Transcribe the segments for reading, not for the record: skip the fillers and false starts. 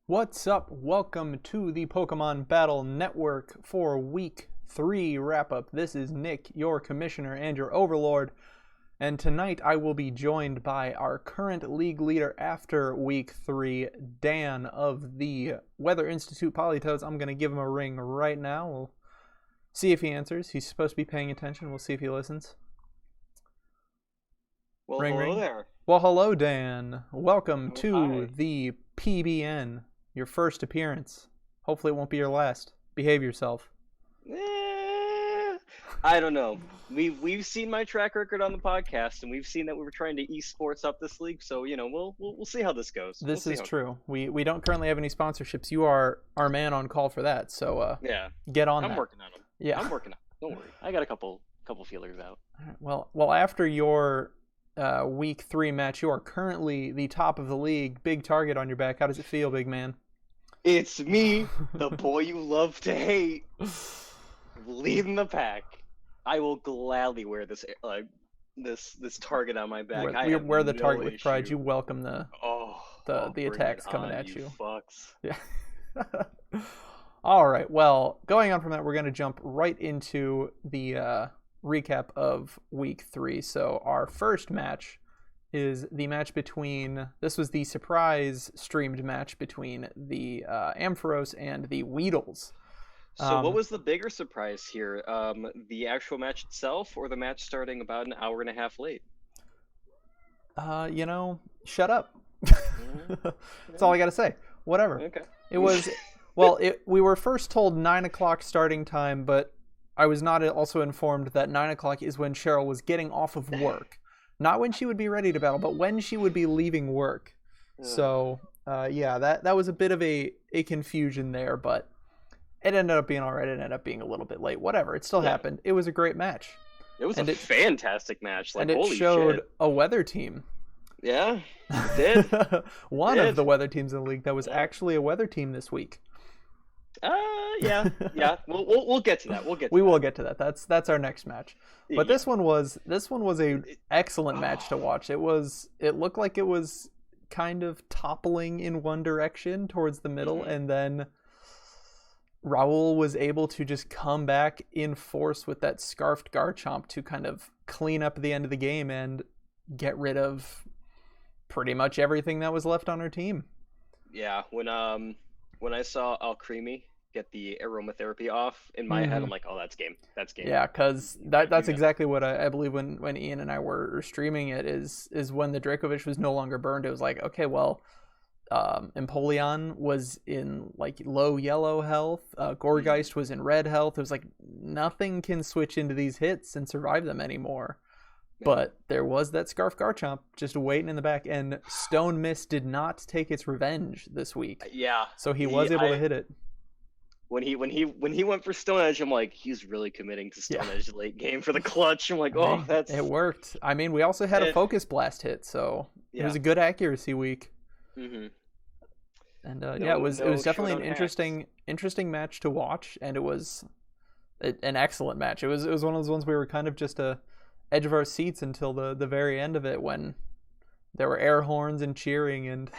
What's up? Welcome to the Pokemon Battle Network for Week 3 wrap-up. This is Nick, your Commissioner and your Overlord, and tonight I will be joined by our current league leader after Week 3, Dan of the Weather Institute Politoeds. I'm going to give him a ring right now. We'll see if he answers. He's supposed to be paying attention. We'll see if he listens. Well, Ring, hello ring. there. Well, hello, Dan. Welcome to Hi. the PBN, your first appearance. Hopefully it won't be your last. Behave yourself. I don't know. We've seen my track record on the podcast, and we've seen that we were trying to esports up this league. So we'll see how this goes. This We'll is see how true. We don't currently have any sponsorships. You are our man on call for that. So Yeah, get on I'm that. working on them. Yeah. I'm working on them. Don't worry. I got a couple feelers out. All right, well, after your Week 3 match, you are currently the top of the league. Big target on your back. How does it feel, big man? It's me, the boy you love to hate, leading the pack. I will gladly wear this this target on my back. We wear the no target with pride. issue. You welcome the bring attacks it coming on, at you. Fucks. Yeah. All right. Well, going on from that, we're going to jump right into the recap of Week 3. So our first match is the match between, this was the surprise streamed match between the Ampharos and the Weedles. So what was the bigger surprise here? The actual match itself, or the match starting about an hour and a half late? Shut up. That's all I got to say. Whatever. Okay. It was, well, we were first told 9 o'clock starting time, but I was not also informed that 9 o'clock is when Cheryl was getting off of work. Not when she would be ready to battle, but when she would be leaving work. So, that was a bit of a confusion there, but it ended up being all right. It ended up being a little bit late. Whatever. It still happened. It was a great match. It was a fantastic match. Like, and it holy showed shit. a weather team. Yeah, it did. One of the weather teams in the league that was actually a weather team this week. Yeah. We'll get to that. We will get to that. That's our next match. But this one was a excellent match to watch. It looked like it was kind of toppling in one direction towards the middle, and then Raul was able to just come back in force with that Scarfed Garchomp to kind of clean up the end of the game and get rid of pretty much everything that was left on her team. Yeah, when I saw Alcremie get the aromatherapy off, in my head, I'm like, oh, that's game. That's game. Yeah, because that's exactly what I believe when Ian and I were streaming it is when the Dracovish was no longer burned. It was like, okay, well, Empoleon was in like low yellow health. Gourgeist was in red health. It was like nothing can switch into these hits and survive them anymore. But there was that Scarf Garchomp just waiting in the back, and Stone Mist did not take its revenge this week. Yeah. So he was able to hit it. When he went for Stone Edge, I'm like, he's really committing to Stone Edge late game for the clutch. I'm like, oh, it worked. I mean, we also had a Focus Blast hit, so it was a good accuracy week. Mm-hmm. And it was definitely an interesting match to watch, and it was an excellent match. It was one of those ones we were kind of just edge of our seats until the very end of it, when there were air horns and cheering and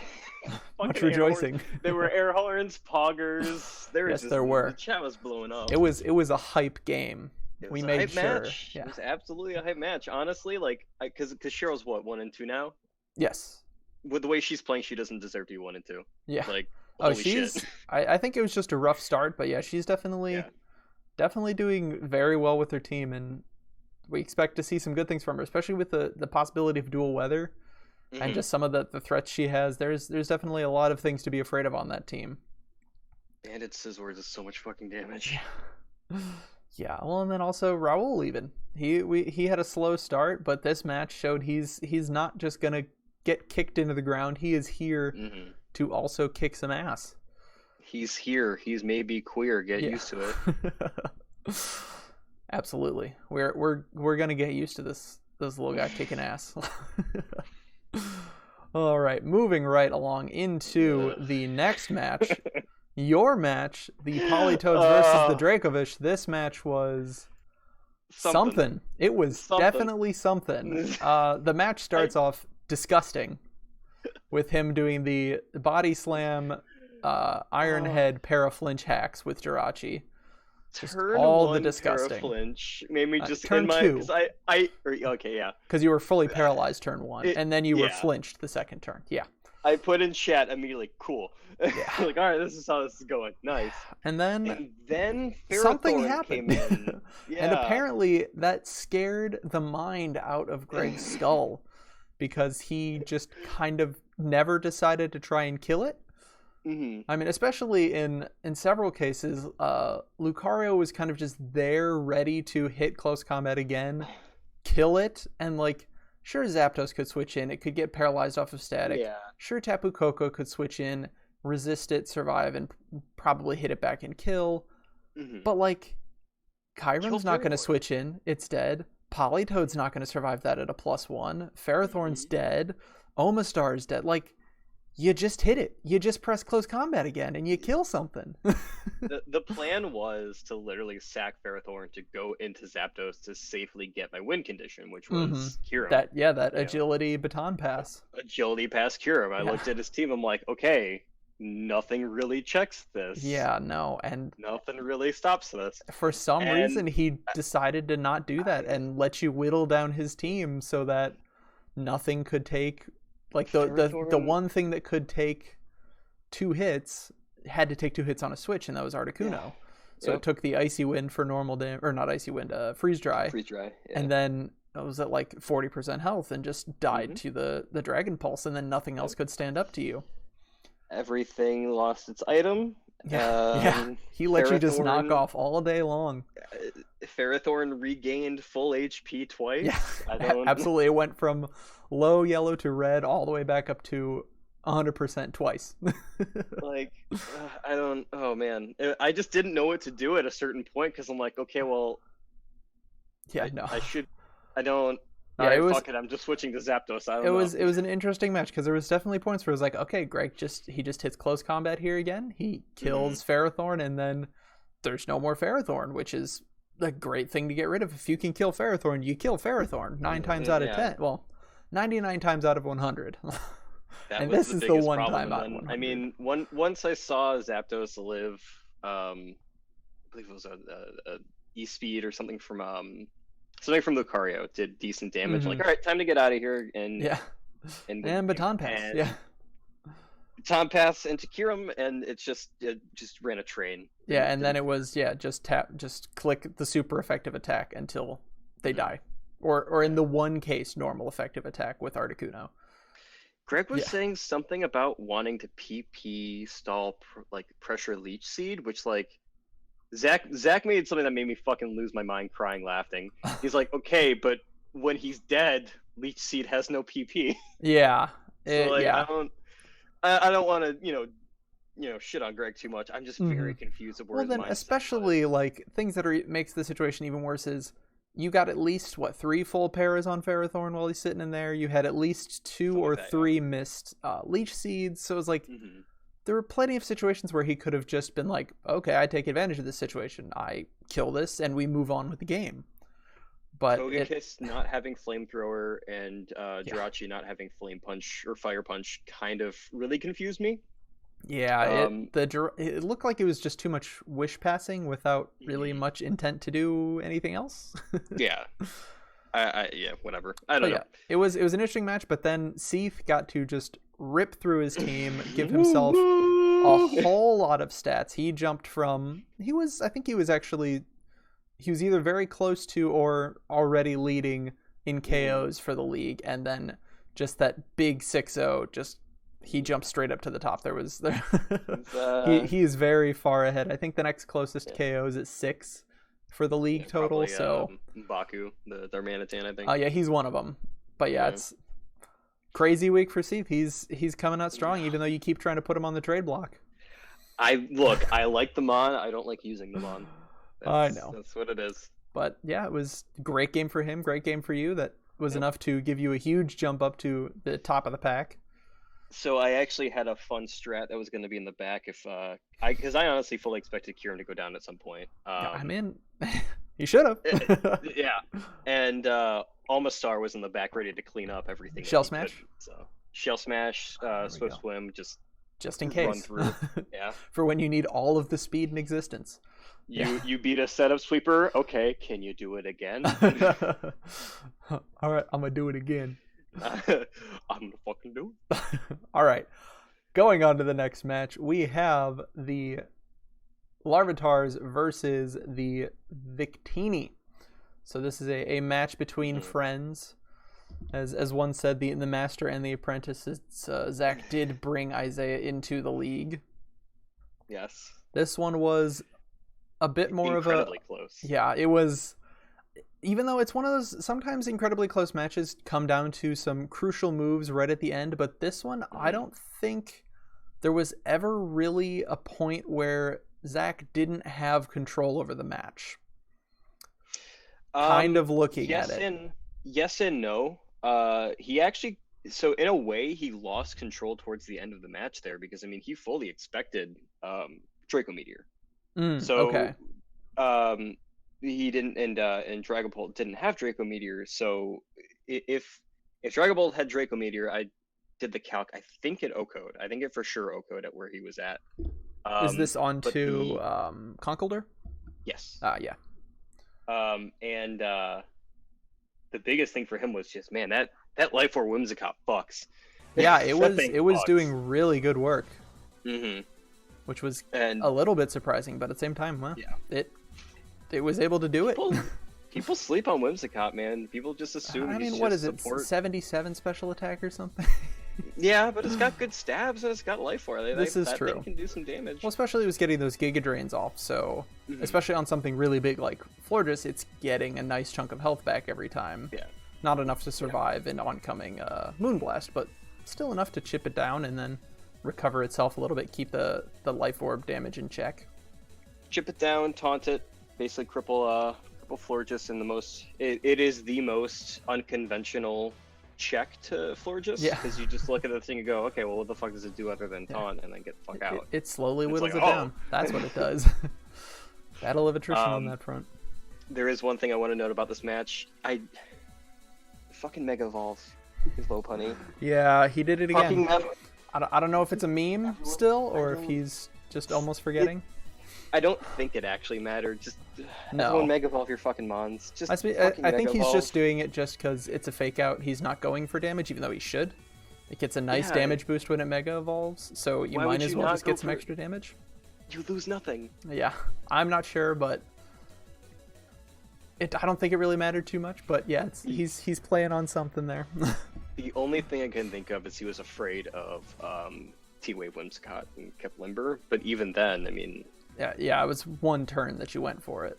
much rejoicing. There were air horns, poggers. There were. The chat was blowing up. It was a hype game. We made sure. Match. Yeah. It was absolutely a hype match. Honestly, like, because Cheryl's what, 1 and 2 now? Yes. With the way she's playing, she doesn't deserve to be 1 and 2. Yeah. Like, she's. Shit. I think it was just a rough start, but yeah, she's definitely doing very well with her team, and we expect to see some good things from her, especially with the possibility of dual weather and just some of the threats she has. There's definitely a lot of things to be afraid of on that team. Bandit Scizor does so much fucking damage. Yeah, well, and then also Raul even. He had a slow start, but this match showed he's not just gonna get kicked into the ground. He is here to also kick some ass. He's here. He's maybe queer. Get used to it. Absolutely. We're gonna get used to this little guy kicking ass. All right, moving right along into the next match. Your match, the Politoeds versus the Dracovish. This match was something. It was definitely something. The match starts off disgusting with him doing the body slam Iron Head para-flinch hacks with Jirachi. Just Turn all one the disgusting. Flinch made me just turn in my two. because okay, yeah, because you were fully paralyzed turn one, and then you were yeah. flinched the second turn. Yeah. I put in chat immediately. Cool. Yeah. Like, all right, this is how this is going. Nice. And then something Ferrothorn happened. came in. Yeah. And apparently that scared the mind out of Greg's skull because he just kind of never decided to try and kill it. Mm-hmm. I mean, especially in several cases, Lucario was kind of just there ready to hit close combat again, kill it, and like, sure, Zapdos could switch in. It could get paralyzed off of static. Yeah. Sure, Tapu Koko could switch in, resist it, survive, and probably hit it back and kill. Mm-hmm. But like, Kyurem's not going to switch in. It's dead. Politoed's not going to survive that at a +1. Ferrothorn's dead. Omastar's dead. Like, you just hit it. You just press close combat again, and you kill something. The plan was to literally sack Ferrothorn to go into Zapdos to safely get my win condition, which was Kyurem. That agility baton pass. Agility past Kyurem. I looked at his team. I'm like, okay, nothing really checks this. Yeah, no, and nothing really stops this. For some reason, he decided to not do that and let you whittle down his team so that nothing could take. Like the one thing that could take 2 hits had to take 2 hits on a switch, and that was Articuno. Yeah. So it took the Icy Wind for normal damage, or not Icy Wind, Freeze Dry. Freeze Dry, yeah. And then it was at like 40% health and just died to the Dragon Pulse, and then nothing else could stand up to you. Everything lost its item. Yeah. He let you just knock off all day long. Ferrothorn regained full HP twice. Yeah, absolutely. It went from low yellow to red all the way back up to 100% twice. Oh man. I just didn't know what to do at a certain point because I'm like, okay, well. Yeah, no. Fuck it, I'm just switching to Zapdos. It was an interesting match because there was definitely points where it was like, okay, Greg just hits close combat here again. He kills Ferrothorn, and then there's no more Ferrothorn, which is a great thing to get rid of. If you can kill Ferrothorn, you kill Ferrothorn 9 times out of 10. Well, 99 times out of 100. And this is the one time out of 100. I mean, once I saw Zapdos live, I believe it was a E-Speed or something from Lucario did decent damage. Like, all right, time to get out of here and baton pass. Baton pass into Kyurem, and it just ran a train. Yeah, and then it was just click the super effective attack until they die, or in the one case normal effective attack with Articuno. Greg was saying something about wanting to PP stall pressure Leech Seed, which like. Zach made something that made me fucking lose my mind, crying, laughing. He's like, okay, but when he's dead, Leech Seed has no PP. Yeah. So, I don't want to, shit on Greg too much. I'm just very confused of where his mindset especially was. like things that makes the situation even worse is you got at least 3 full paras on Ferrothorn while he's sitting in there. You had at least 2 or 3 missed Leech Seeds. So it was like. There were plenty of situations where he could have just been like, okay, I take advantage of this situation. I kill this, and we move on with the game. But Togekiss not having Flamethrower and Jirachi not having Flame Punch or Fire Punch kind of really confused me. Yeah, it looked like it was just too much wish passing without really much intent to do anything else. Yeah. Whatever. I don't know. Yeah, it was an interesting match, but then Seath got to just rip through his team, give himself a whole lot of stats. He jumped from he was either very close to or already leading in KOs for the league, and then just that big 6-0 just he jumped straight up to the top. He is very far ahead. I think the next closest KO is at 6 for the league total. Probably, so Baku, their Manatan, I think. Oh yeah, he's one of them. But it's crazy week for Seath. He's coming out strong, even though you keep trying to put him on the trade block. I like the Mon. I don't like using the Mon. I know. That's what it is. But yeah, it was a great game for him. Great game for you. That was enough to give you a huge jump up to the top of the pack. So I actually had a fun strat that was going to be in the back because I honestly fully expected Kieran to go down at some point. I'm in. He should have. Yeah, and Almastar was in the back ready to clean up everything. Shell Smash. So Shell Smash, Swift Swim, just just in run case. through. Yeah. For when you need all of the speed in existence. You beat a setup sweeper. Okay, can you do it again? All right, I'm gonna do it again. I'm gonna fucking do it. All right, going on to the next match, we have the Larvitars versus the Victini. So this is a match between friends. As one said, the master and the apprentice. Zach did bring Isaiah into the league. Yes. This one was a bit more of a incredibly close. Yeah, it was. Even though it's one of those sometimes incredibly close matches, come down to some crucial moves right at the end. But this one, I don't think there was ever really a point where Zach didn't have control over the match. Kind of looking at it. Yes and no. He actually, so in a way, he lost control towards the end of the match there because, I mean, he fully expected Draco Meteor. Okay. He didn't, and Dragapult didn't have Draco Meteor. So if Dragapult had Draco Meteor, I did the calc. I think it O-code. I think it for sure O-code at where he was at. Is this onto Conkeldurr? Yes. Yeah. And the biggest thing for him was just, man, that Life Orb Whimsicott fucks. Yeah, it was doing really good work. Mm-hmm. Which was a little bit surprising, but at the same time, well, it was able to do it. People sleep on Whimsicott, man. People just assume I mean, what is it, 77 special attack or something? Yeah, but it's got good stabs and it's got life for it. This is that true. Thing can do some damage. Well, especially it was getting those Giga Drains off, so especially on something really big like Florges, it's getting a nice chunk of health back every time. Yeah. Not enough to survive an oncoming Moonblast, but still enough to chip it down and then recover itself a little bit, keep the Life Orb damage in check. Chip it down, taunt it, basically cripple Florges in the most... It is the most unconventional check to Florges, because you just look at the thing and go, okay, well, what the fuck does it do other than taunt, and then get the fuck out. It slowly whittles it down. That's what it does. Battle of attrition on that front. There is one thing I want to note about this match. Fucking Mega Evolve is low punny. Yeah, he did it again. I don't know if it's a meme still, or if he's just almost forgetting. I don't think it actually mattered. Just everyone Mega Evolve your fucking Mons. I think he's just doing it just because it's a fake out. He's not going for damage, even though he should. It gets a nice damage boost when it Mega Evolves, so you might as well just get some extra damage. You lose nothing. Yeah, I'm not sure, but I don't think it really mattered too much. But yeah, he's playing on something there. The only thing I can think of is he was afraid of T-Wave Whimsicott and kept Limber, but even then, I mean... Yeah, it was one turn that you went for it.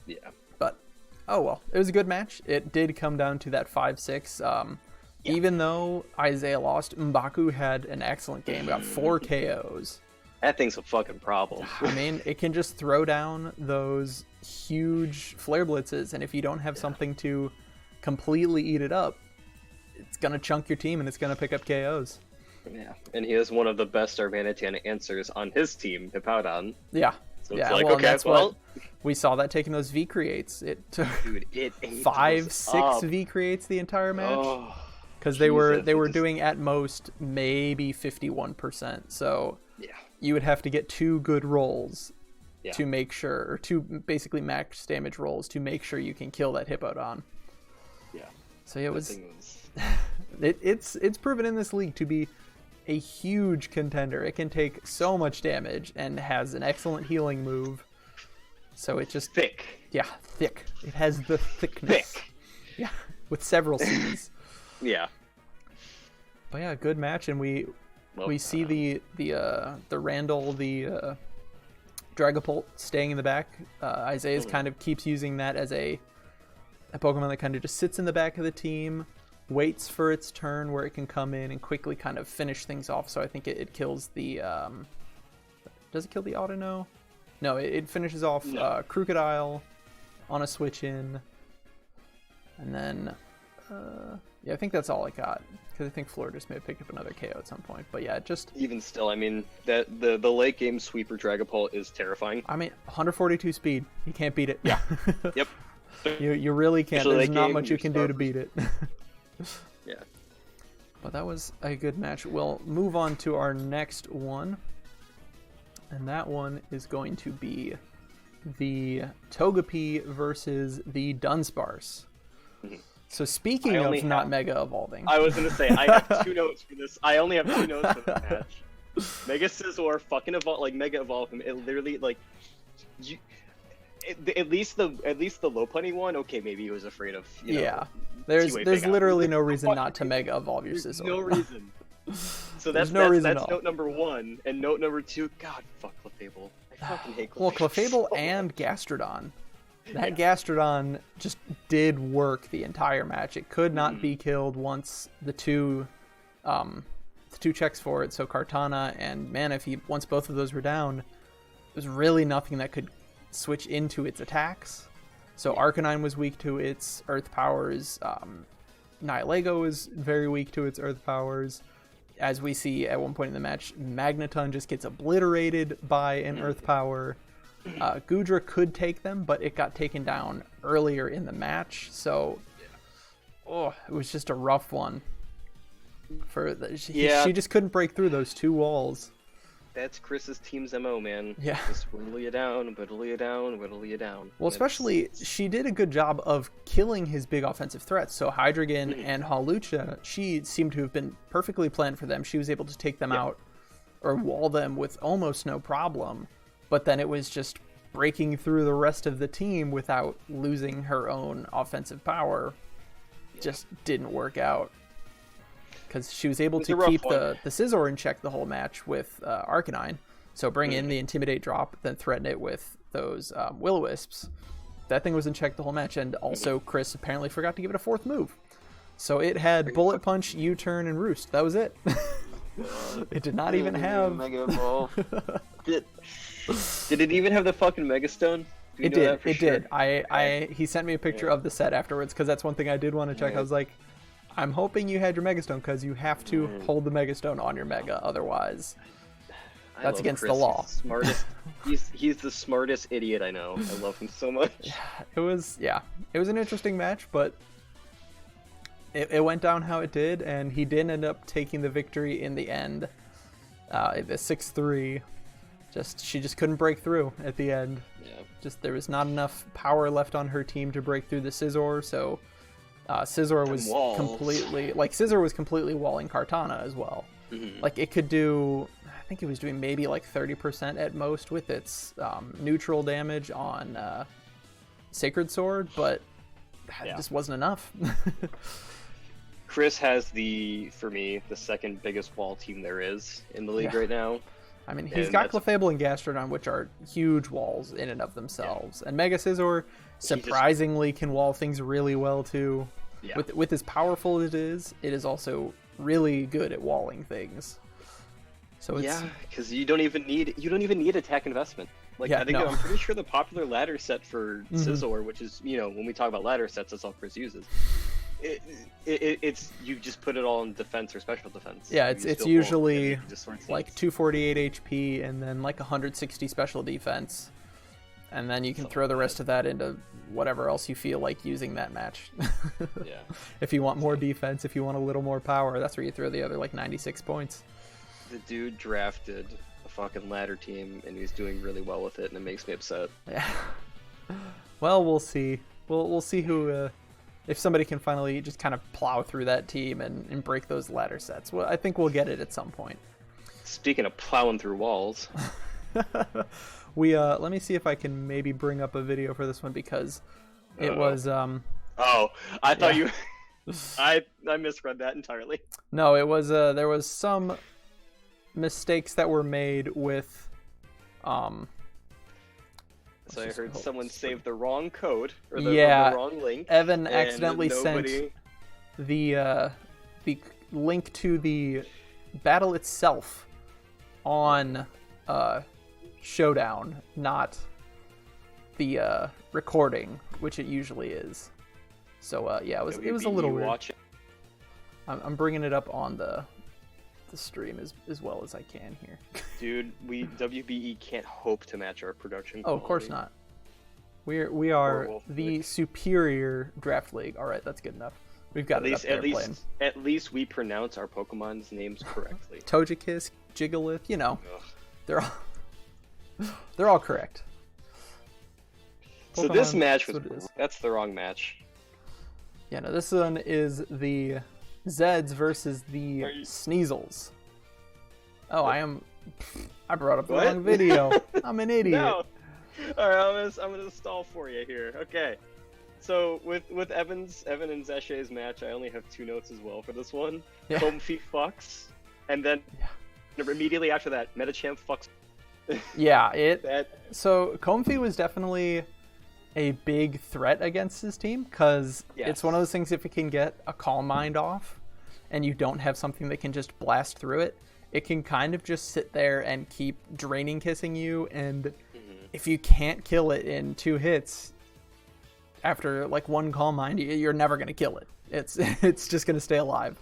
Yeah. But, oh well, it was a good match. It did come down to that 5-6. Even though Isaiah lost, M'Baku had an excellent game, got 4 KOs. That thing's a fucking problem. I mean, it can just throw down those huge flare blitzes, and if you don't have something to completely eat it up, it's going to chunk your team and it's going to pick up KOs. Yeah, and he has one of the best Arvanitan answers on his team, Hippowdon. Yeah. So it's like, okay, well... We saw that taking those V creates. It took 5-6 V creates the entire match. Because they were doing at most maybe 51%. So you would have to get 2 good rolls to make sure, or 2 basically max damage rolls to make sure you can kill that Hippowdon. Yeah. So it was... it's proven in this league to be a huge contender. It can take so much damage and has an excellent healing move. So it just... Thick. Yeah, thick. It has the thickness. Thick. Yeah, with several C's. Yeah. But yeah, good match, and we see the Randall, the Dragapult staying in the back. Isaiah's kind of keeps using that as a Pokemon that kind of just sits in the back of the team, waits for its turn where it can come in and quickly kind of finish things off. So I think it kills the... does it kill the Autono? No, it finishes off Crocodile on a switch in. And then... I think that's all I got. Because I think Florges may have picked up another KO at some point. But yeah, just... Even still, I mean, the late game sweeper Dragapult is terrifying. I mean, 142 speed. You can't beat it. Yeah. Yep. You really can't. There's not much you can do to beat it. Yeah. But that was a good match. We'll move on to our next one. And that one is going to be the Togepi versus the Dunsparce. So speaking of not Mega Evolving. I was going to say, I have 2 notes for this. I only have 2 notes for this match. Mega Scizor fucking Mega Evolve him. It literally, at least the low punny one, okay, maybe he was afraid of, there's literally no reason not to Mega Evolve your Scizor. No reason. So that's note number 1, and note number 2. God, fuck Clefable. I fucking hate Clefable. Well, Clefable and Gastrodon. That Gastrodon just did work the entire match. It could not be killed once the two checks for it. So Kartana and Manaphy, once both of those were down, there's really nothing that could switch into its attacks. So Arcanine was weak to its Earth powers. Nihilego is very weak to its Earth powers. As we see at one point in the match, Magneton just gets obliterated by an Earth power. Goodra could take them, but it got taken down earlier in the match. So, it was just a rough one. She just couldn't break through those 2 walls. That's Chris's team's MO, man. Yeah. Just whittle you down, whittle you down, whittle you down. Well, especially, she did a good job of killing his big offensive threats. So Hydreigon and Hawlucha, she seemed to have been perfectly planned for them. She was able to take them out or wall them with almost no problem. But then it was just breaking through the rest of the team without losing her own offensive power. Just didn't work out. Because she was able to keep the Scizor in check the whole match with Arcanine. So bring in the Intimidate drop, then threaten it with those Will-O-Wisps. That thing was in check the whole match, and also Chris apparently forgot to give it a 4th move. So it had Bullet Punch, U-Turn, and Roost. That was it. It did not even have... Mega Evolve. Did it even have the fucking Mega Stone? It did. It did. He sent me a picture of the set afterwards, because that's one thing I did want to check. I was like, I'm hoping you had your Mega Stone, because you have to hold the Mega Stone on your Mega, otherwise that's against the law. He's the smartest idiot I know. I love him so much. It was an interesting match, but it went down how it did, and he did end up taking the victory in the end. The 6-3. She just couldn't break through at the end. There was not enough power left on her team to break through the Scizor, so Scizor was completely walling Kartana as well. Like, it could do, I think it was doing maybe like 30% at most with its neutral damage on Sacred Sword, but that just wasn't enough. Chris has for me, the second biggest wall team there is in the league right now. I mean, he's got Clefable and Gastrodon, which are huge walls in and of themselves. And Mega Scizor surprisingly can wall things really well too. With as powerful as it is also really good at walling things. So it's, because you don't even need attack investment. Like, I'm pretty sure the popular ladder set for Scizor, which is, when we talk about ladder sets, that's all Chris uses. It's you just put it all in defense or special defense. Yeah, it's usually like 248 HP and then like 160 special defense, and then you can throw the rest of that into whatever else you feel like using that match. If you want more defense, if you want a little more power, that's where you throw the other like 96 points. The dude drafted a fucking ladder team and he's doing really well with it, and it makes me upset. Yeah. Well, we'll see. We'll see who. If somebody can finally just kind of plow through that team and break those ladder sets. Well, I think we'll get it at some point. Speaking of plowing through walls. Let me see if I can maybe bring up a video for this one, because it was... I thought you... I misread that entirely. No, it was... there was some mistakes that were made with... So I heard someone save the wrong code or the wrong link. Evan accidentally sent the link to the battle itself on Showdown, not the recording, which it usually is. So it was a little weird. I'm bringing it up on the stream as well as I can here. Dude, WBE can't hope to match our production quality. Oh, of course not. We are the superior draft league. All right, that's good enough. We've got it up there playing. At least we pronounce our Pokemon's names correctly. Togekiss, Jigglypuff, you know, Ugh. they're all correct. So this match that's the wrong match. Yeah, no, this one is the Zeds versus the Sneasels. Oh, I brought up the wrong video. I'm an idiot. No. All right, I'm gonna stall for you here. Okay. So with Evan and Zeshay's match, I only have 2 notes as well for this one. Yeah. Comfy fucks, and then immediately after that, Medicham fucks. Yeah, so Comfy was definitely a big threat against his team, because it's one of those things, if it can get a Calm Mind off and you don't have something that can just blast through it, it can kind of just sit there and keep draining kissing you, and if you can't kill it in 2 hits after like 1 Calm Mind, you're never going to kill it. It's just going to stay alive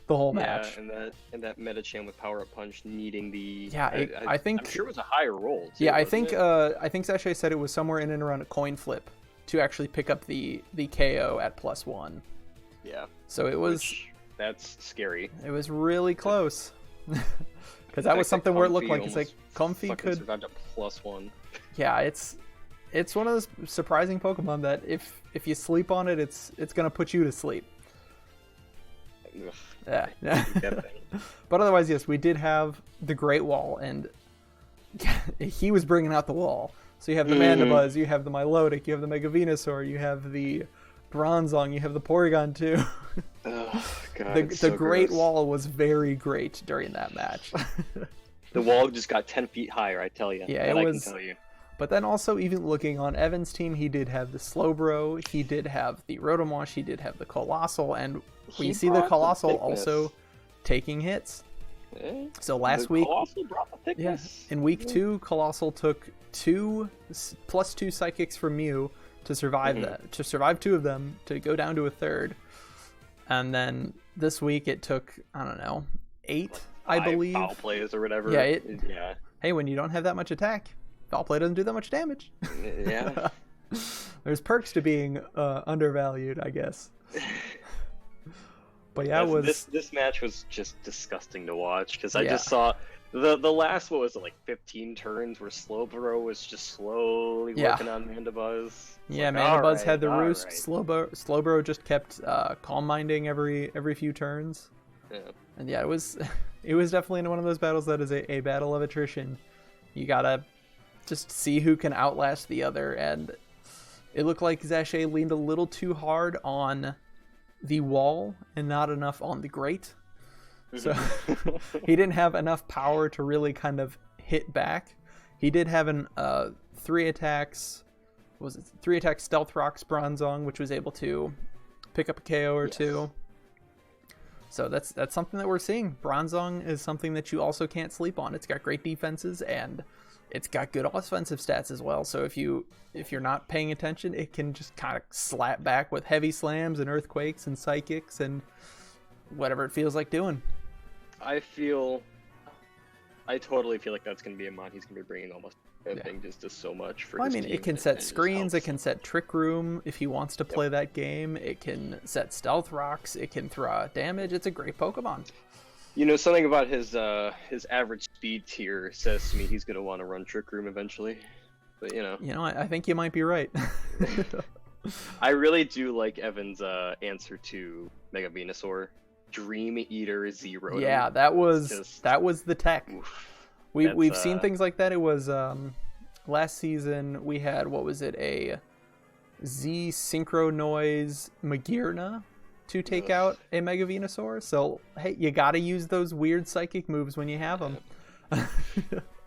the whole match. Yeah, and that Medicham with Power Up Punch needing the I think I'm sure it was a higher roll too, I think Sachet said it was somewhere in and around a coin flip to actually pick up the KO at +1. Yeah. So it was that's scary. It was really close. Because that was something where it looked like it's like Comfy could survive to +1. Yeah, it's one of those surprising Pokemon that if you sleep on it, it's gonna put you to sleep. Ugh. Yeah. But otherwise, yes, we did have the Great Wall, and he was bringing out the wall. So you have the Mandibuzz, you have the Milotic, you have the Mega Venusaur, you have the Bronzong, you have the Porygon too. Oh, God, the Great Wall was very great during that match. The wall just got 10 feet higher, I tell you. Yeah, that it I was. Can tell you. But then also, even looking on Evan's team, he did have the Slowbro, he did have the Rotomosh, he did have the Colossal, and we see the Colossal also taking hits. So last week, Colossal brought the thickness. In week 2, Colossal took +2 Psychics from Mew to survive that, to survive 2 of them, to go down to a 3rd. And then this week it took, I don't know, 8, I believe. Foul plays or whatever. Yeah, Hey, when you don't have that much attack, foul play doesn't do that much damage. Yeah. There's perks to being undervalued, I guess. But yeah, this match was just disgusting to watch, because I just saw the last, what was it, like 15 turns where Slowbro was just slowly working on Mandibuzz. Yeah, like, Mandibuzz had the roost. Right. Slowbro just kept Calm Minding every few turns. Yeah. And yeah, it was definitely one of those battles that is a battle of attrition. You gotta just see who can outlast the other, and it looked like Zachet leaned a little too hard on the wall and not enough on the grate. So he didn't have enough power to really kind of hit back. He did have an 3 attacks Stealth Rocks Bronzong, which was able to pick up a KO or 2. So that's something that we're seeing. Bronzong is something that you also can't sleep on. It's got great defenses, and it's got good offensive stats as well. So if you're not paying attention, it can just kind of slap back with heavy slams and earthquakes and psychics and whatever it feels like doing. I totally feel like that's going to be a mod he's going to be bringing almost everything, just does so much for his team. It can set screens, it can set Trick Room if he wants to play that game, it can set Stealth Rocks, it can throw out damage. It's a great Pokemon. You know, something about his average speed tier says to me he's going to want to run Trick Room eventually. But, I think you might be right. I really do like Evan's answer to Mega Venusaur. Dream Eater 0. Yeah, that was the tech. We've seen things like that. It was last season we had, what was it, a Z Synchro Noise Magearna to take out a Mega Venusaur. So hey, you gotta use those weird psychic moves when you have them.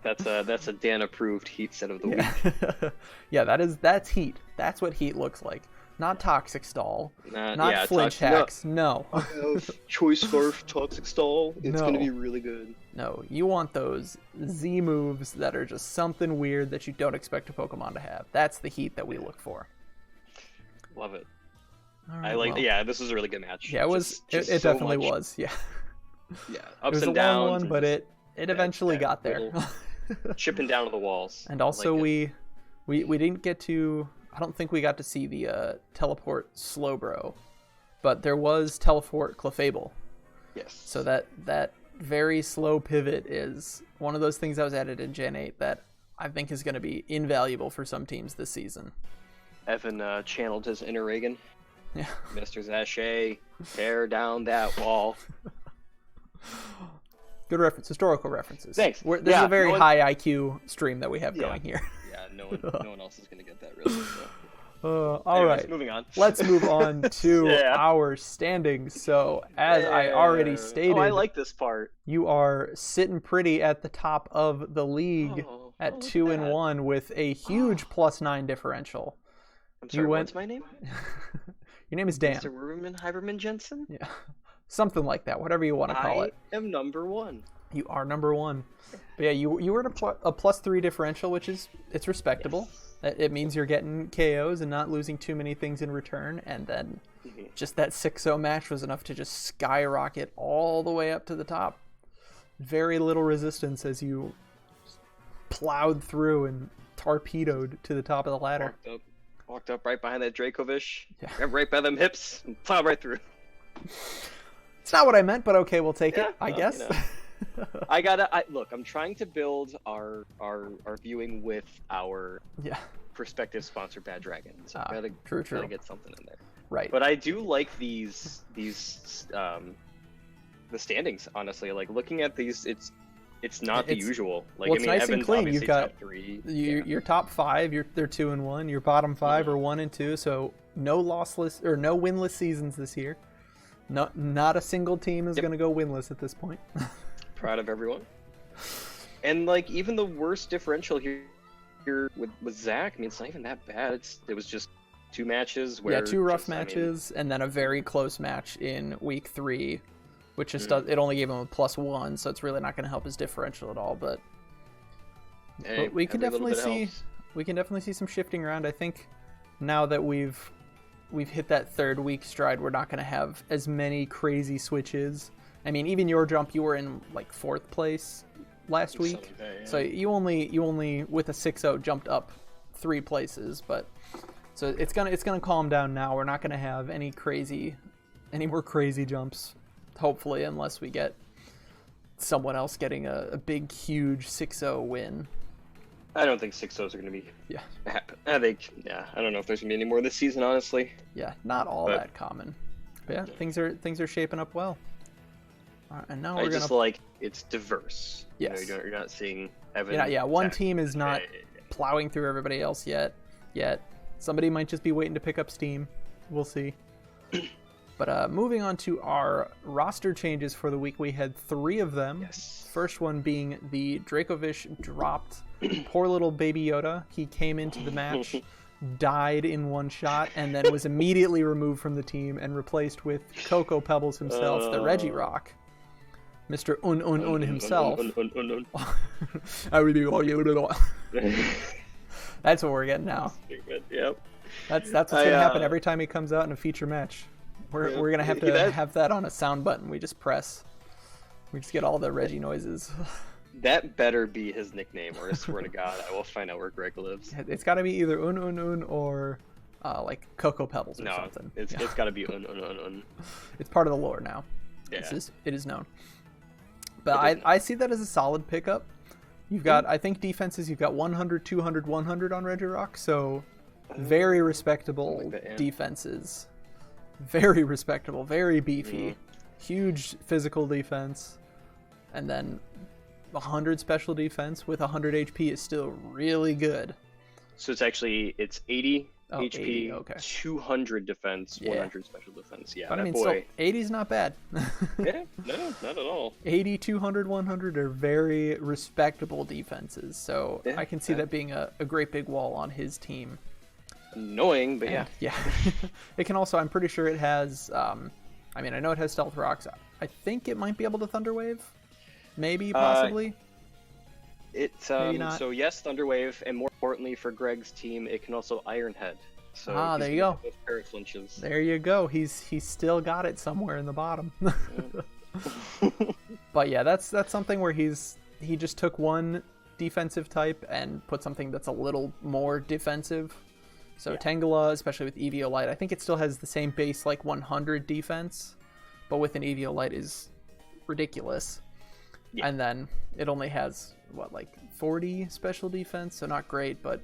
That's a Dan approved heat set of the week. Yeah, that's heat. That's what heat looks like. Not Toxic Stall. Not Flinch Hacks. No. Choice Scarf, Toxic Stall. It's going to be really good. No, you want those Z moves that are just something weird that you don't expect a Pokemon to have. That's the heat that we look for. Love it. Right, this was a really good match. Yeah, it definitely was. Yeah. Yeah, ups and downs. It was a long one, but it eventually got there. Chipping down to the walls. And also we didn't get to... I don't think we got to see the teleport Slowbro but there was Teleport Clefable. Yes. So that very slow pivot is one of those things that was added in Gen 8 that I think is going to be invaluable for some teams this season. Evan channeled his inner Reagan. Yeah. Mr. Zachet, tear down that wall. Good reference, historical references. Thanks. This is a very high IQ stream that we have going here. Yeah, no one else is going to get that really. All Anyways, right. moving on. Let's move on to our standings. So, as I already stated, I like this part. You are sitting pretty at the top of the league at 2-1 with a huge +9 differential. I'm sorry, what's my name? Your name is Dan. Mr. Ruberman Hyberman Jensen? Yeah. Something like that, whatever you want to call it. I am number 1. You are number 1. But yeah, you were at a +3 differential, which it's respectable. Yes. It means you're getting KOs and not losing too many things in return. And then just that 6-0 match was enough to just skyrocket all the way up to the top. Very little resistance as you plowed through and torpedoed to the top of the ladder. Walked up right behind that Dracovish, got right by them hips, and plowed right through. It's not what I meant, but okay, we'll take it, I guess. You know. Look, I'm trying to build our viewing with our prospective sponsor, Bad Dragon. So gotta get something in there. Right. But I do like the standings, honestly. Like, looking at these, it's not the usual. Like, well, it's nice Evans, and clean. You've got top 3. Your top 5. They're 2-1. Your bottom 5 are 1-2. So no lossless or no winless seasons this year. Not a single team is going to go winless at this point. Proud of everyone. And like, even the worst differential here with Zach, I mean, it's not even that bad. It was just 2 matches where 2 rough matches, and then a very close match in week 3. Which just it only gave him a +1, so it's really not going to help his differential at all. But we can definitely see some shifting around. I think now that we've hit that 3rd week stride, we're not going to have as many crazy switches. I mean, even your jump, you were in like 4th place last week, so you only with a 6-0 jumped up 3 places. But so it's gonna calm down now. We're not going to have any more crazy jumps. Hopefully, unless we get someone else getting a big, huge 6-0 win. I don't think 6-0s are going to be happen. I don't know if there's going to be any more this season, honestly. Yeah, not all that common. But yeah, things are shaping up well. All right, and now we're just like it's diverse. Yes. You know, you're not seeing Evan. One team is not plowing through everybody else yet. Somebody might just be waiting to pick up steam. We'll see. But moving on to our roster changes for the week, we had 3 of them. Yes. First one being the Dracovish dropped. Poor little Baby Yoda. He came into the match, died in 1 shot, and then was immediately removed from the team and replaced with Cocoa Pebbles himself, the Regirock. Mr. himself. That's what we're getting now. Stupid. Yep. That's what's going to happen every time he comes out in a feature match. We're going to have that on a sound button we just press. We just get all the Reggie noises. That better be his nickname, or I swear to God, I will find out where Greg lives. It's got to be either or like Cocoa Pebbles or something. It's got to be un. It's part of the lore now. Yeah. It is known. But I see that as a solid pickup. You've got, I think, defenses, you've got 100, 200, 100 on Regirock, so very respectable defenses. Very respectable, very beefy, huge physical defense, and then 100 special defense with 100 HP is still really good. So it's 80 HP, 80, okay. 200 defense, 100 special defense. Yeah, but I mean, boy. still, 80's not bad. Yeah, no, not at all. 80, 200, 100 are very respectable defenses, so I can see that being a great big wall on his team. Annoying, but yeah. It can also, I'm pretty sure it has, I know it has Stealth Rocks. I think it might be able to Thunder Wave. Maybe, possibly. It's so yes, Thunderwave, and more importantly for Greg's team, it can also Iron Head. So there you go. Parrot flinches. There you go. He's still got it somewhere in the bottom. But yeah, that's something where he just took one defensive type and put something that's a little more defensive, So Tangela, especially with Eviolite, I think it still has the same base, like 100 defense, but with an Eviolite is ridiculous. Yeah. And then it only has, what, like 40 special defense, so not great, but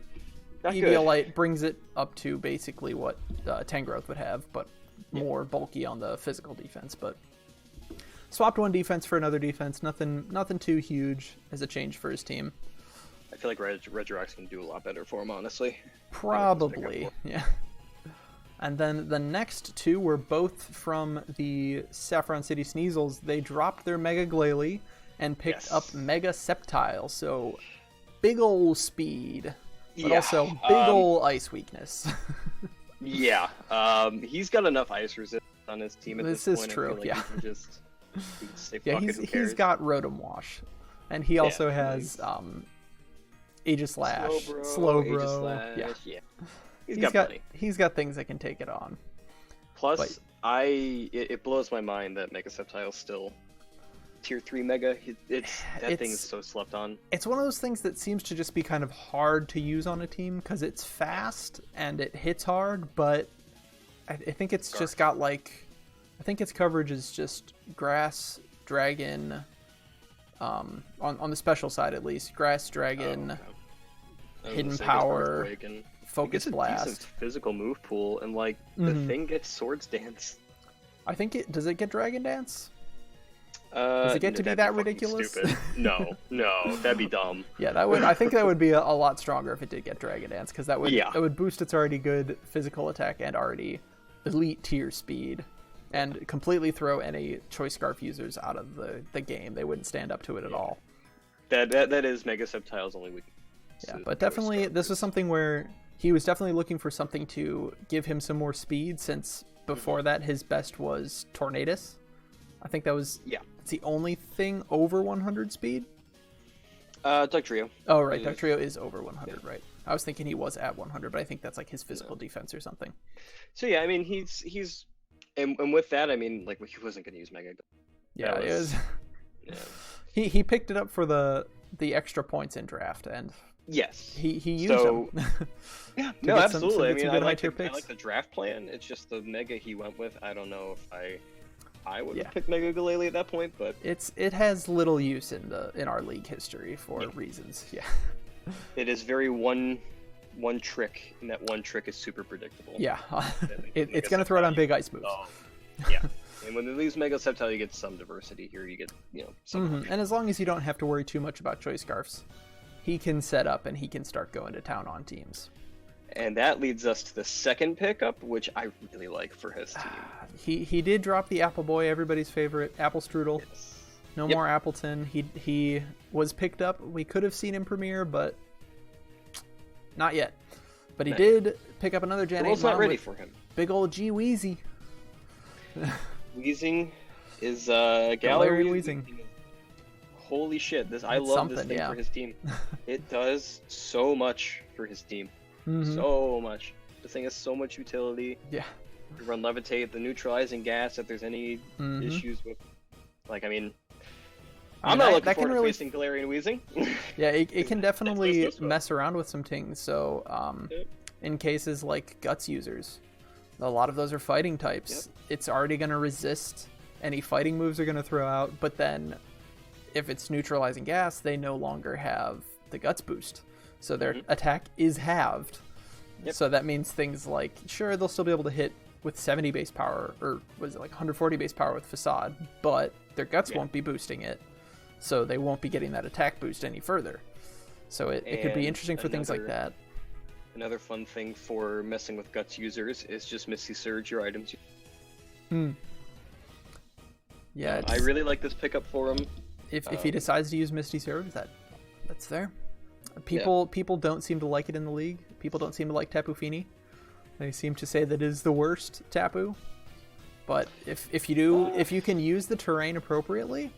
Eviolite brings it up to basically what Tangrowth would have, but more bulky on the physical defense. But swapped one defense for another defense, nothing too huge as a change for his team. I feel like Regirock's can do a lot better for him, honestly. Probably, yeah. And then the next two were both from the Saffron City Sneasels. They dropped their Mega Glalie and picked up Mega Sceptile, so big ol' speed, but also big ol' ice weakness. Yeah, he's got enough ice resist on his team at this point. This is true, He can just say, fuck it, he's got Rotom Wash, and he also has Aegislash, Slowbro. Yeah. He's got things that can take it on. Plus, it blows my mind that Mega Sceptile's still tier 3 Mega. That thing is so slept on. It's one of those things that seems to just be kind of hard to use on a team because it's fast and it hits hard, but I think it's just got like, I think its coverage is just Grass, Dragon, on the special side at least, Grass, Dragon, Hidden Power, Focus Blast. Decent physical move pool, and like the thing gets Swords Dance. I think does it get Dragon Dance? Does it get to be that ridiculous? No, that'd be dumb. Yeah, I think that would be a lot stronger if it did get Dragon Dance, because that would boost its already good physical attack and already elite tier speed, and completely throw any Choice Scarf users out of the game. They wouldn't stand up to it at all. That is Mega Sceptile's only weakness. Yeah, but definitely this was something where he was definitely looking for something to give him some more speed, since before that his best was Tornadus. I think that was it's the only thing over 100 speed. Dugtrio. Oh right, Dugtrio is over 100, right? I was thinking he was at 100, but I think that's like his physical defense or something. So yeah, I mean he's and with that, I mean like he wasn't going to use Mega. Yeah, it was. Yeah. He picked it up for the extra points in draft, and yes, he used them. Yeah, no, absolutely. I mean, I like the draft plan. It's just the Mega he went with. I don't know if I would have picked Mega Glalie at that point, but it has little use in our league history for reasons. Yeah, it is very one trick, and that one trick is super predictable. Yeah, it's gonna throw it on big ice moves. Yeah, and when they lose Mega Sceptile, you get some diversity here. You get some. And as long as you don't have to worry too much about Choice Scarfs, he can set up and he can start going to town on teams. And that leads us to the second pickup, which I really like for his team. He did drop the Apple Boy, everybody's favorite, Apple Strudel. Yes. No more Appleton. He was picked up. We could have seen him premiere, but not yet. But he did pick up another Gen 8 World's not ready for him. Big old G Wheezy. Wheezing is Galarian Wheezing. Holy shit! I love this thing for his team. It does so much for his team. So much. This thing has so much utility. Yeah. You run Levitate, the neutralizing gas if there's any issues with. Like, I mean, I'm not looking forward to facing Galarian Wheezing. Yeah, it can definitely mess around with some things. So, in cases like Guts users, a lot of those are fighting types. It's already going to resist any fighting moves they're going to throw out, but then if it's neutralizing gas, they no longer have the Guts boost. So their attack is halved. So that means things like, sure, they'll still be able to hit with 70 base power, or was it like 140 base power with Facade, but their Guts won't be boosting it. So they won't be getting that attack boost any further. So it could be interesting for things like that. Another fun thing for messing with Guts users is just Misty Surge your items. Yeah, I really like this pickup for him. If he decides to use Misty Surge, that's fair. People don't seem to like it in the league. People don't seem to like Tapu Fini. They seem to say that it is the worst Tapu. But if you can use the terrain appropriately,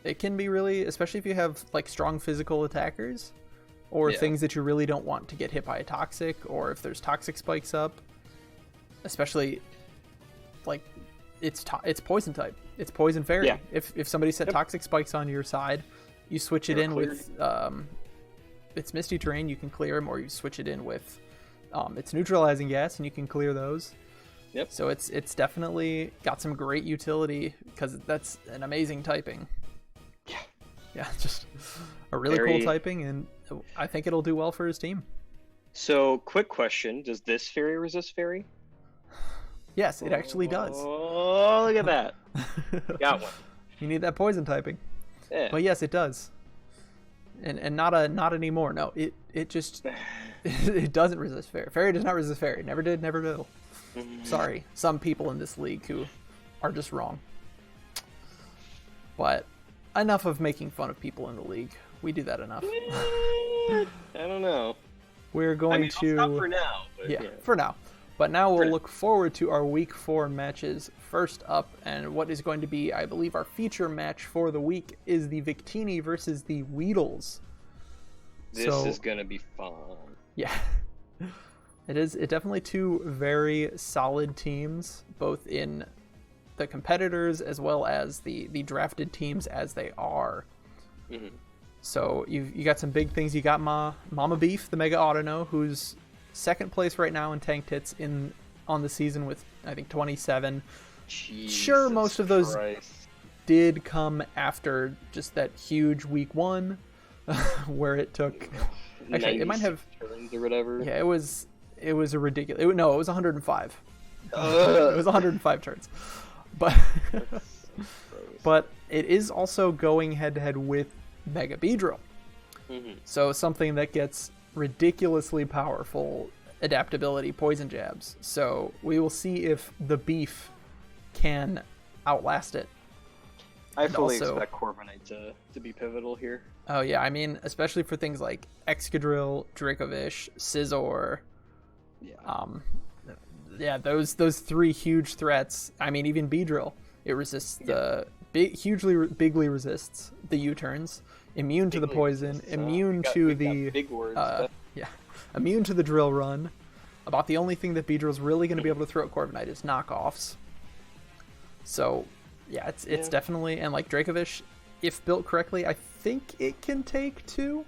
it can be really, especially if you have like strong physical attackers, or things that you really don't want to get hit by a toxic, or if there's toxic spikes up. Especially, like, it's poison type. It's poison fairy. Yeah. If somebody set toxic spikes on your side, you switch it in with it's Misty Terrain, you can clear him, or you switch it in with It's neutralizing gas, and you can clear those. Yep. So it's definitely got some great utility because that's an amazing typing. Yeah. Yeah, just a really cool typing, and I think it'll do well for his team. So, quick question: does this fairy resist fairy? Yes, it actually does. Oh, look at that! Got one. You need that poison typing. Yeah. But yes, it does. And not anymore. No, it just it doesn't resist fairy. Fairy does not resist fairy. Never did, never will. Sorry, some people in this league who are just wrong. But enough of making fun of people in the league. We do that enough. I don't know. We're going to I'll stop for now. But yeah, for now. But now we'll look forward to our Week 4 matches. First up, and what is going to be, I believe, our feature match for the week is the Victini versus the Weedles. This is going to be fun. Yeah. It is. It definitely two very solid teams, both in the competitors as well as the drafted teams as they are. Mm-hmm. So you got some big things. You got Mama Beef, the Mega Autono, who's second place right now in Tank Tits on the season with, I think, 27. Jesus sure, most of those Christ. did come after just that huge week 1 where it took... Actually, it might have... turns or whatever. Yeah, it was a ridiculous... it was 105. It was 105 turns. But, but it is also going head-to-head with Mega Beedrill. Mm-hmm. So something that gets ridiculously powerful adaptability poison jabs. So we will see if the Beef can outlast it. I fully expect Corviknight to be pivotal here. Oh yeah, I mean, especially for things like Excadrill, Dracovish, Scizor. Yeah. Those three huge threats. I mean, even Beedrill, it resists the bigly resists the U-turns. Immune to the poison, immune to the big words, immune to the drill run. About the only thing that Beedrill's really going to be able to throw at Corviknight is knockoffs. So, yeah, it's definitely, and like Dracovish, if built correctly, I think it can take 2,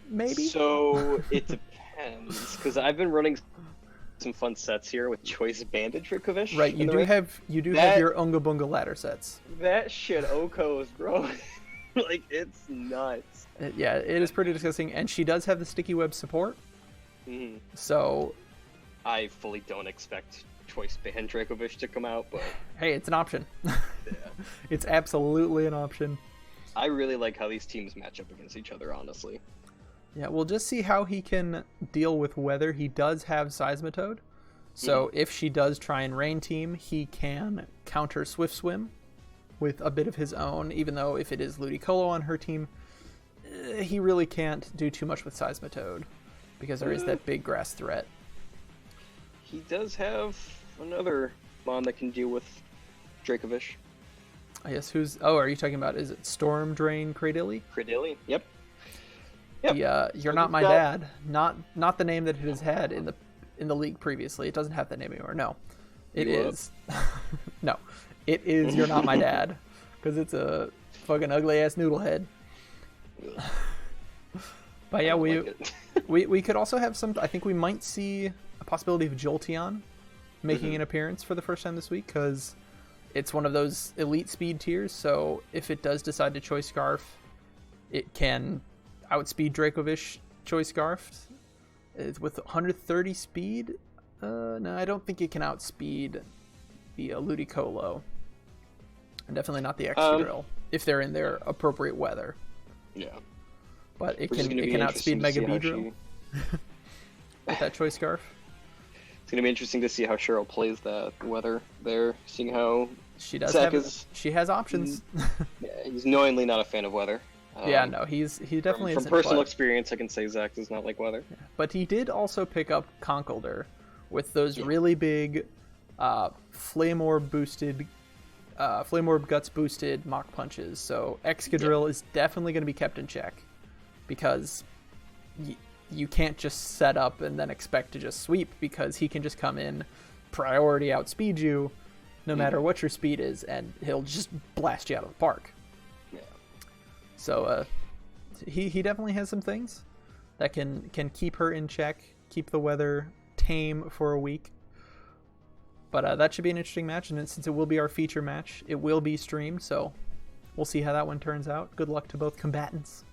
maybe. So it depends, because I've been running some fun sets here with Choice Banded Dracovish. Right, you do have your Unga Bunga ladder sets. That shit Oko's, bro. Like, it's nuts. Yeah, it is pretty disgusting, and she does have the sticky web support. Mm-hmm. So I fully don't expect Choice Band Dracovish to come out, but hey, it's an option. Yeah. It's absolutely an option. I really like how these teams match up against each other, honestly. Yeah, we'll just see how he can deal with weather. He does have Seismitoad, so if she does try and Rain Team, he can counter Swift Swim with a bit of his own, even though if it is Ludicolo on her team, he really can't do too much with Seismitoad because there is that big grass threat. He does have another mon that can deal with Dracovish. I guess are you talking about, is it Storm Drain Cradilly? Cradilly, yep. You're Not My Dad, not the name that it has had in the league previously. It doesn't have that name anymore. No, it is. No, it is You're Not My Dad, because it's a fucking ugly ass noodle head. But yeah, we could also have some. I think we might see a possibility of Jolteon making an appearance for the first time this week, because it's one of those elite speed tiers. So if it does decide to Choice Scarf, it can outspeed Dracovish Choice Scarf. It's with 130 speed. No, I don't think it can outspeed the Ludicolo. And definitely not the Excadrill, if they're in their appropriate weather. Yeah. But it can outspeed Mega Beedrill with that Choice Scarf. It's going to be interesting to see how Cheryl plays that weather there, seeing how she does she has options. Yeah, he's knowingly not a fan of weather. Yeah, no, he definitely from isn't. From personal experience, I can say Zach does not like weather. Yeah. But he did also pick up Conkeldurr with those really big Flame Orb Guts boosted Mach Punches. So Excadrill is definitely going to be kept in check, because you can't just set up and then expect to just sweep, because he can just come in, priority outspeed you, no matter what your speed is, and he'll just blast you out of the park. Yeah. So he definitely has some things that can keep her in check, keep the weather tame for a week. But that should be an interesting match, and since it will be our feature match, it will be streamed, so we'll see how that one turns out. Good luck to both combatants.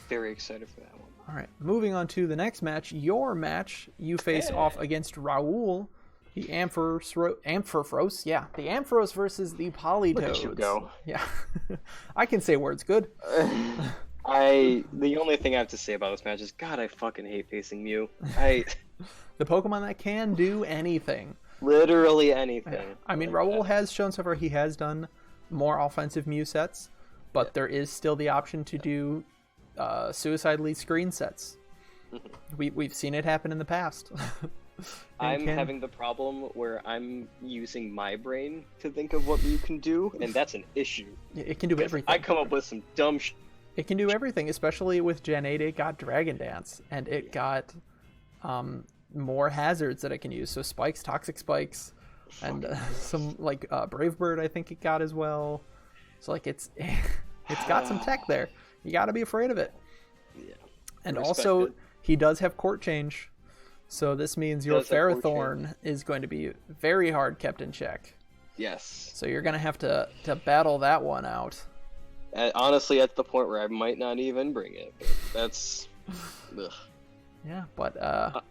Very excited for that one. All right, moving on to the next match. Your match, you face off against Raul, the Amphiphros. Yeah, the Amphiphros versus the Politoeds. Look at you go. Yeah, I can say words good. The only thing I have to say about this match is, God, I fucking hate facing Mew. The Pokemon that can do anything. Literally anything. I mean, Raul has shown so far he has done more offensive Mew sets, but there is still the option to do Suicide Lead screen sets. We've seen it happen in the past. I'm having the problem where I'm using my brain to think of what Mew can do, and that's an issue. It can do everything. I come up with some dumb shit. It can do everything, especially with Gen 8. It got Dragon Dance, and it got more hazards that it can use. So spikes, toxic spikes, and some like Brave Bird I think it got as well. So like it's got some tech there. You got to be afraid of it. Yeah. And also he does have court change. So this means your Ferrothorn is going to be very hard kept in check. Yes. So you're going to have to battle that one out. Honestly, at the point where I might not even bring it. That's... Ugh. Yeah, but... yeah,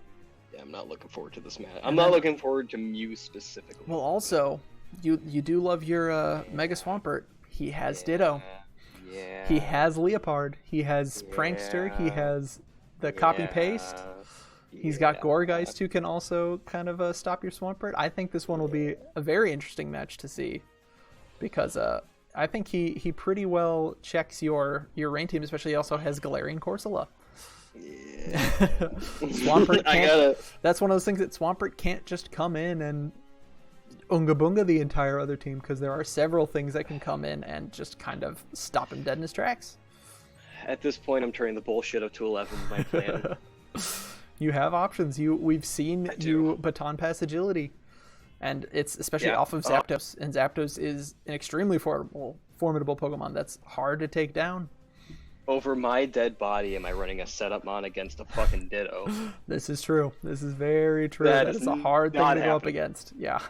I'm not looking forward to this match. I'm not looking forward to Mew specifically. Well, also, you do love your Mega Swampert. He has Ditto. Yeah. He has Leopard. He has Prankster. He has the copy-paste. He's got Gourgeist who can also kind of stop your Swampert. I think this one will be a very interesting match to see because I think he pretty well checks your rain team, especially he also has Galarian Corsola. Yeah. Swampert can't, that's one of those things that Swampert can't just come in and Unga Bunga the entire other team because there are several things that can come in and just kind of stop him dead in his tracks. At this point, I'm turning the bullshit up to 11 with my plan. You have options. We've seen you baton pass agility, and it's especially off of Zapdos, and Zapdos is an extremely formidable Pokemon that's hard to take down. Over my dead body, am I running a setup mon against a fucking Ditto? This is true. This is very true. That is a hard thing to go up against. Yeah.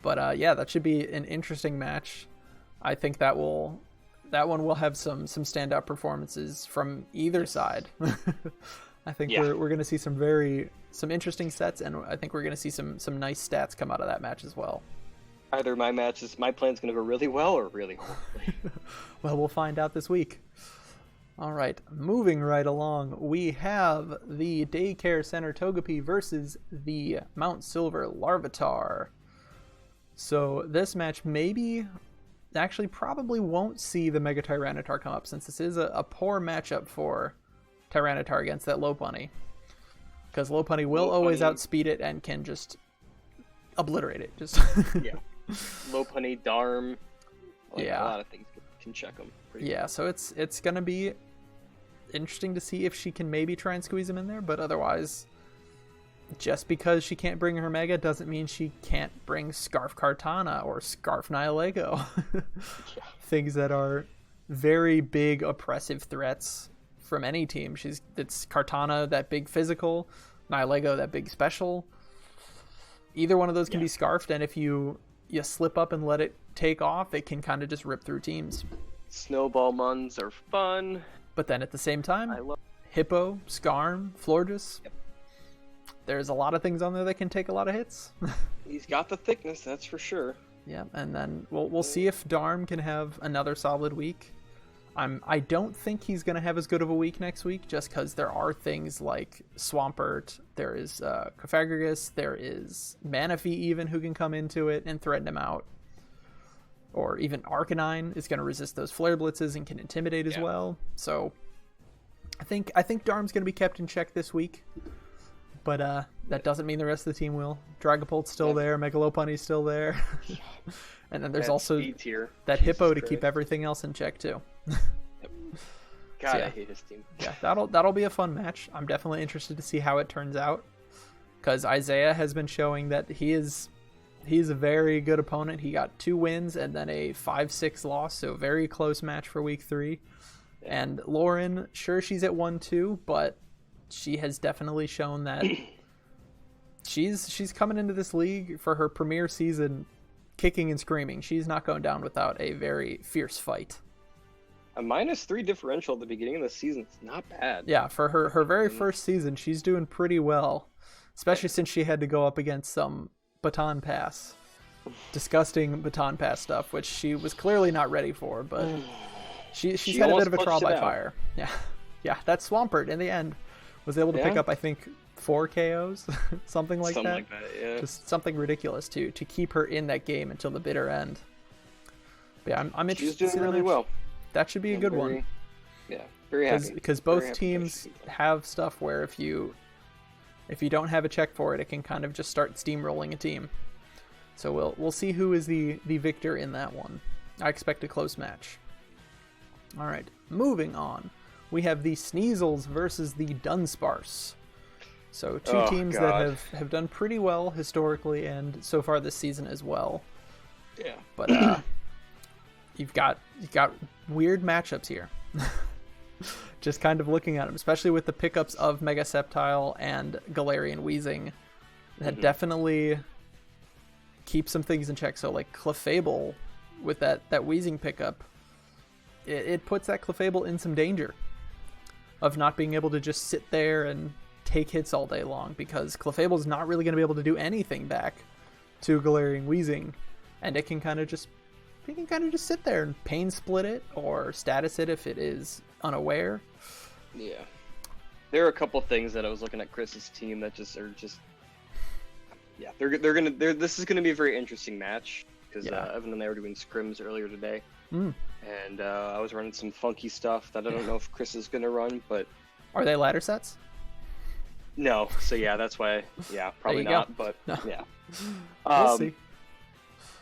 But yeah, that should be an interesting match. I think that one will have some standout performances from either side. I think we're going to see some interesting sets, and I think we're going to see some nice stats come out of that match as well. Either my plan's going to go really well or really horribly. Well, we'll find out this week. All right, moving right along, we have the Daycare Center Togepi versus the Mount Silver Larvitar. So this match probably won't see the Mega Tyranitar come up, since this is a poor matchup for Tyranitar against that Lopunny. Because Lopunny will always outspeed it and can just obliterate it. Yeah. Lopunny, Darm, a lot of things can check them. So it's going to be interesting to see if she can maybe try and squeeze him in there, but otherwise, just because she can't bring her Mega doesn't mean she can't bring Scarf Kartana or Scarf Nihilego. Things that are very big oppressive threats from any team. It's Kartana, that big physical, Nihilego, that big special. Either one of those can be scarfed, and if you slip up and let it take off, it can kind of just rip through teams. Snowball Muns are fun. But then at the same time, Hippo, Skarm, Florges. Yep. There's a lot of things on there that can take a lot of hits. He's got the thickness, that's for sure. Yeah, and then we'll see if Darm can have another solid week. I don't think he's going to have as good of a week next week, just because there are things like Swampert, there is Cofagrigus, there is Manaphy even who can come into it and threaten him out. Or even Arcanine is going to resist those Flare Blitzes and can intimidate as well. So I think Darm's going to be kept in check this week. But that doesn't mean the rest of the team will. Dragapult's still there, Megalopunny's still there. And then there's also that Hippo to keep everything else in check too. God, I hate his team. Yeah, that'll be a fun match. I'm definitely interested to see how it turns out, because Isaiah has been showing that he's a very good opponent. He got 2 wins and then a 5-6 loss, so very close match for week 3. And Lauren, sure, she's at 1-2, but she has definitely shown that she's coming into this league for her premier season kicking and screaming. She's not going down without a very fierce fight. A -3 differential at the beginning of the season is not bad. Yeah, for her very first season, she's doing pretty well, especially since she had to go up against some baton pass. Disgusting baton pass stuff, which she was clearly not ready for, but she's had a bit of a trial by fire. Yeah, that Swampert in the end was able to pick up, I think, 4 KOs, something like that. Yeah. Just something ridiculous to keep her in that game until the bitter end. But yeah, I'm interested. She's doing really well. That should be a good one. Yeah, very happy. Because both teams have stuff where if you don't have a check for it, it can kind of just start steamrolling a team. So we'll see who is the victor in that one. I expect a close match. All right, moving on. We have the Sneasels versus the Dunsparce. So two teams that have done pretty well historically and so far this season as well. Yeah. But you've got weird matchups here. Just kind of looking at them, especially with the pickups of Mega Sceptile and Galarian Weezing, that definitely keep some things in check. So like Clefable with that Weezing pickup, it puts that Clefable in some danger of not being able to just sit there and take hits all day long, because Clefable's not really going to be able to do anything back to Galarian Weezing, and it can kind of just sit there and pain split it or status it if it is unaware. Yeah. There are a couple things that I was looking at Chris's team that this is gonna be a very interesting match, because Evan and I were doing scrims earlier today, and I was running some funky stuff that I don't know if Chris is gonna run, but are they ladder sets? No, so yeah, that's why. Yeah, probably not, but no. Yeah. We'll see.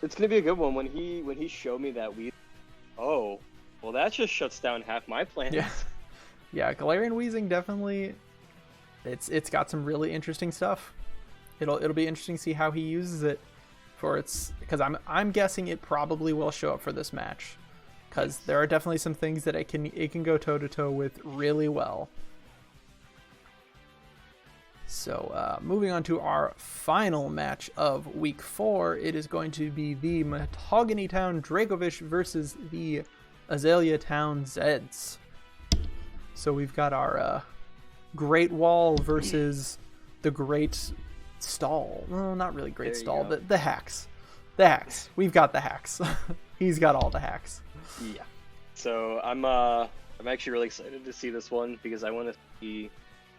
It's gonna be a good one when he showed me that oh, well, that just shuts down half my plans. Yeah, Galarian Weezing definitely. It's got some really interesting stuff. It'll be interesting to see how he uses it for because I'm guessing it probably will show up for this match, because there are definitely some things that it can go toe to toe with really well. So moving on to our final match of week 4, it is going to be the Mahogany Town Dracovish versus the Azalea Town Zeds. So we've got our Great Wall versus the Great Stall. Well, not really Great Stall. The hacks. The hacks. We've got the hacks. He's got all the hacks. Yeah. So I'm actually really excited to see this one, because I want to see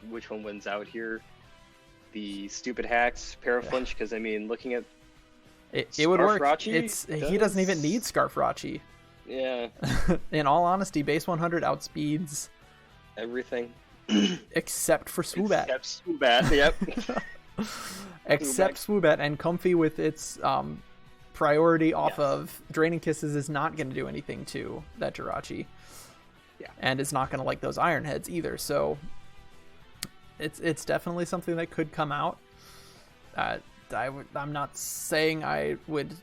which one wins out here. The stupid hacks, Paraflinch, because I mean, looking at it would work. He doesn't even need Scarfrachi. Yeah. In all honesty, base 100 outspeeds everything except for Swoobat. Except Swoobat, yep. Except Swoobat, and Comfy with its priority off of Draining Kisses is not going to do anything to that Jirachi. Yeah. And it's not going to like those Iron Heads either, so it's definitely something that could come out. I'm not saying I would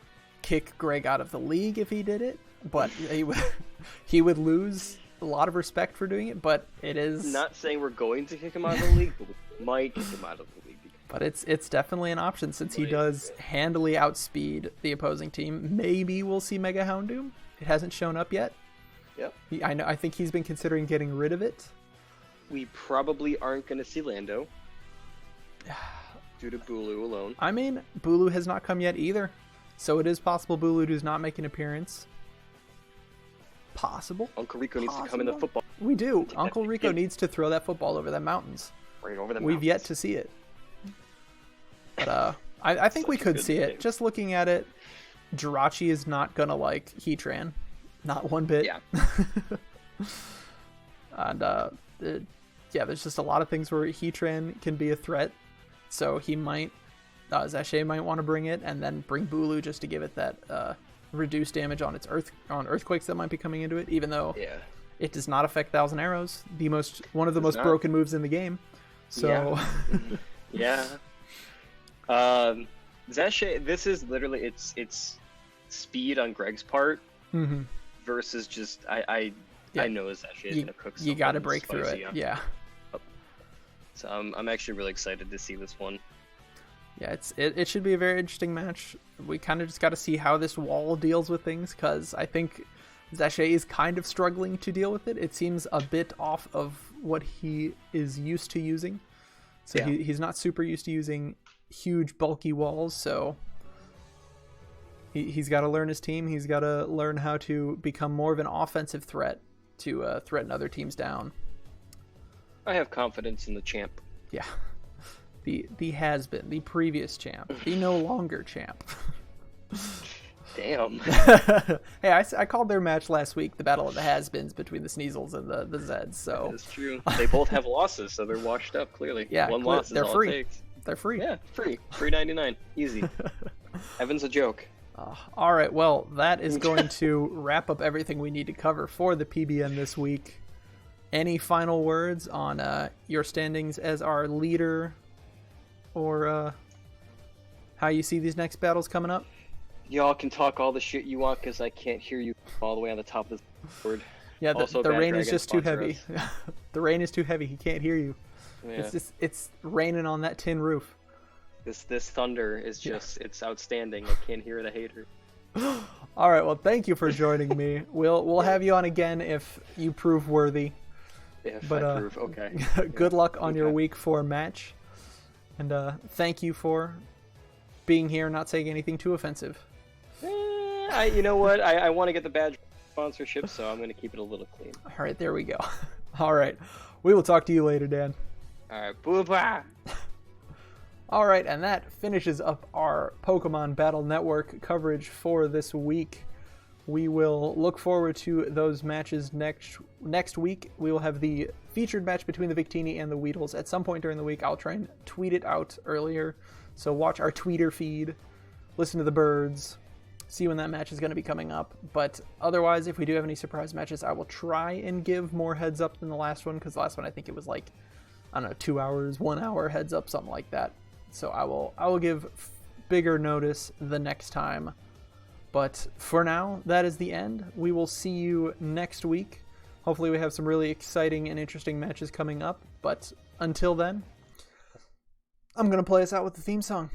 kick Greg out of the league if he did it, but he would lose a lot of respect for doing it. But it is not saying we're going to kick him out of the league, but we might kick him out of the league. But it's definitely an option, since he does handily outspeed the opposing team. Maybe we'll see Mega Houndoom. It hasn't shown up yet. Yep. I think he's been considering getting rid of it. We probably aren't going to see Lando due to Bulu alone. I mean, Bulu has not come yet either, so it is possible Bulu does not make an appearance. Possible. Uncle Rico needs to come in the football. We do. Uncle Rico needs to throw that football over the mountains. Right over the mountains. We've yet to see it. But I think we could see it. Just looking at it, Jirachi is not going to like Heatran. Not one bit. Yeah. And there's just a lot of things where Heatran can be a threat. So he might, Zacier might want to bring it, and then bring Bulu just to give it that reduced damage on its earthquakes that might be coming into it, even though it does not affect Thousand Arrows, one of the most broken moves in the game. So yeah. Zacier, this is literally it's speed on Greg's part versus just I know Zacier is gonna cook something. You got to break through it. Yeah. So I'm actually really excited to see this one. Yeah, it should be a very interesting match. We kind of just got to see how this wall deals with things, because I think Zache is kind of struggling to deal with it. It seems a bit off of what he is used to using. So yeah. He's not super used to using huge, bulky walls, so he's got to learn his team. He's got to learn how to become more of an offensive threat to threaten other teams down. I have confidence in the champ. Yeah. The has-been, the previous champ, the no longer champ. Damn. Hey, I called their match last week the Battle of the Has-Beens between the Sneasels and the Zeds, so... That's true. They both have losses, so they're washed up, clearly. Yeah, one loss is they're all free. it takes. They're free. Yeah, free. $3.99. Easy. Evan's a joke. All right, well, that is going to wrap up everything we need to cover for the PBN this week. Any final words on your standings as our leader, or how you see these next battles coming up? Y'all can talk all the shit you want, because I can't hear you all the way on the top of the board. Yeah, the rain is just too heavy. The rain is too heavy. He can't hear you. Yeah. It's raining on that tin roof. This thunder is just it's outstanding. I can't hear the hater. All right, well, thank you for joining me. We'll have you on again if you prove worthy. If I prove, okay. Good luck on your week 4 match, and thank you for being here, not saying anything too offensive. You know what? I want to get the badge sponsorship, so I'm going to keep it a little clean. All right, there we go. All right, we will talk to you later, Dan. All right, boo-bye. All right, and that finishes up our Pokemon Battle Network coverage for this week. We will look forward to those matches next week. We will have the featured match between the Victini and the Weedles at some point during the week. I'll try and tweet it out earlier, so watch our Tweeter feed, listen to the birds, see when that match is going to be coming up. But otherwise, if we do have any surprise matches, I will try and give more heads up than the last one, because the last one I think it was like, I don't know, 2 hours, 1 hour heads up, something like that. So I will give bigger notice the next time. But for now, that is the end. We will see you next week. Hopefully we have some really exciting and interesting matches coming up. But until then, I'm going to play us out with the theme song.